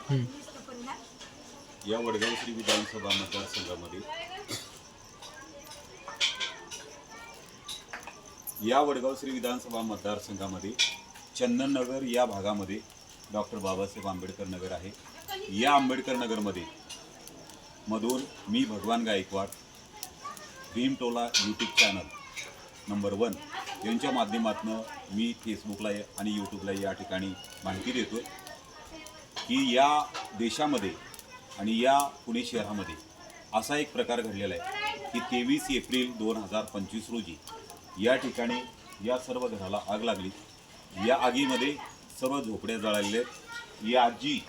या वडगाव श्री विधानसभा मतदारसंघामध्ये चंदननगर या भागामध्ये डॉक्टर बाबासाहेब आंबेडकर नगर आहे। या आंबेडकर नगरमध्ये मधून मी भगवान गायकवाड भीमटोला यूट्यूब चॅनल नंबर 1 यांच्या माध्यमातून मी फेसबुकला आणि यूट्यूबला या ठिकाणी माहिती देतोय की या देशामध्ये आणि या पुणे शहरामध्ये असा एक प्रकार घडलेला आहे की 23 एप्रिल 2025 रोजी या ठिकाणी या सर्व घराला आग लागली। या आगीमध्ये सर्व झोपड्या जळालेल्या आहेत। ही आजी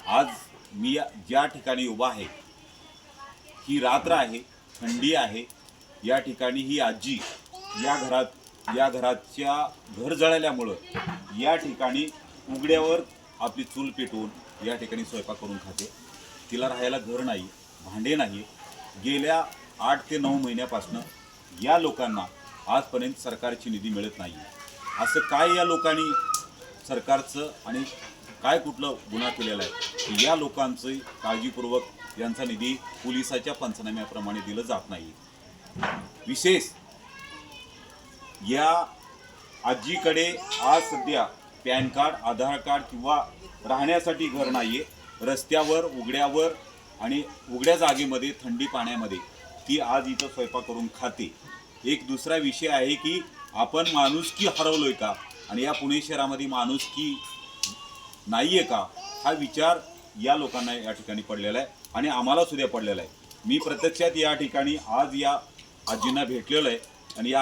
आज मी ज्या ठिकाणी उभा आहे ही रात्र आहे, थंडी आहे। या ठिकाणी ही आजी या घराच्या घर जळाल्यामुळं या ठिकाणी उघड्यावर आपली चूल पेटवून या ठिकाणी स्वयंपाक करून खाते। तिला राहायला घर नाही, भांडे नाही। गेल्या 8 ते 9 महिन्यापासून या लोकांना आजपर्यंत सरकारची निधी मिळत नाही। असं काय या लोकांनी सरकारचं आणि काय कुठलं गुन्हा केलेला आहे की या लोकांचं काळजीपूर्वक यांचा निधी पोलिसाच्या पंचनाम्याप्रमाणे दिलं जात नाही। विशेष या आजीकडे आज सध्या पॅन कार्ड, आधार कार्ड किंवा राहण्यासाठी घर नाहीये। रस्त्यावर, उघड्यावर आणि उघड्या जागेमध्ये थंडी पाण्यामध्ये ती आज इथं स्वयंपाक करून खाते। एक दुसरा विषय आहे की आपण माणुसकी हरवलोय का आणि या पुणे शहरामध्ये माणुसकी नाहीये का हा विचार या लोकांना या ठिकाणी पडलेला आहे आणि आम्हाला सुद्धा पडलेला आहे। मी प्रत्यक्षात या ठिकाणी आज या आजींना भेटलेलो आहे आणि या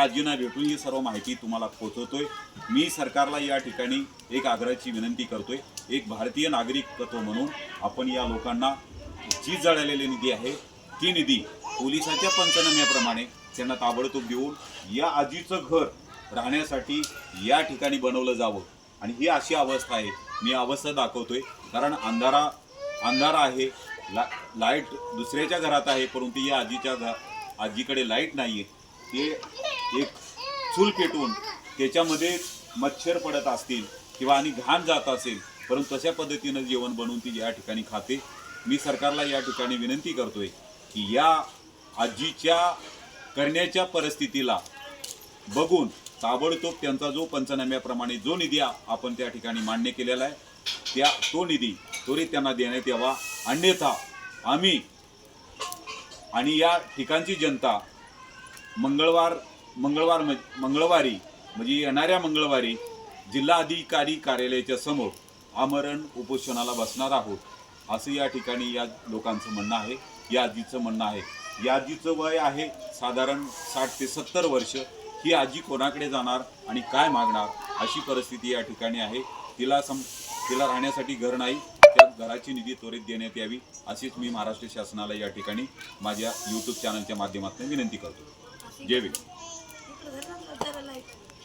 आजींना भेटून ही सर्व माहिती तुम्हाला पोहोचवतोय। मी सरकारला या ठिकाणी एक आग्रहाची विनंती करतोय, एक भारतीय नागरिकत्व म्हणून आपण या लोकांना जी जळालेली निधी आहे ती निधी पोलिसाच्या पंचनाम्याप्रमाणे त्यांना ताबडतोब देऊन या आजीचं घर राहण्यासाठी या ठिकाणी बनवलं जावं। आणि ही अशी अवस्था आहे, मी अवस्था दाखवतोय कारण अंधार आहे, लाईट दुसऱ्याच्या घरात आहे, परंतु या आजीकडे लाईट नाही आहे। ते एक चूल पेटवून त्याच्यामध्ये मच्छर पडत असतील किंवा आणि घाण जात असेल, परंतु तशा पद्धतीनं जेवण बनवून ती या ठिकाणी खाते। मी सरकारला या ठिकाणी विनंती करतोय की या आजीच्या करण्याच्या परिस्थितीला बघून ताबडतोब त्यांचा जो पंचनाम्याप्रमाणे जो निधी आपण त्या ठिकाणी मान्य केलेला आहे तो निधी त्वरित त्यांना देण्यात यावा। अन्यथा आम्ही आणि या ठिकाणची जनता मंगळवारी म्हणजे येणाऱ्या मंगळवारी जिल्हाधिकारी कार्यालयाच्या समोर आमरण उपोषणाला बसणार आहोत, असं या ठिकाणी या लोकांचं म्हणणं आहे, या आजीचं म्हणणं आहे। या आजीचं वय आहे साधारण 60 ते 70 वर्ष। ही आजी कोणाकडे जाणार आणि काय मागणार अशी परिस्थिती या ठिकाणी आहे। तिला राहण्यासाठी घर नाही, त्या घराची निधी त्वरित देण्यात यावी अशीच मी महाराष्ट्र शासनाला या ठिकाणी माझ्या यूट्यूब चॅनलच्या माध्यमातून विनंती करतो। जय भीम।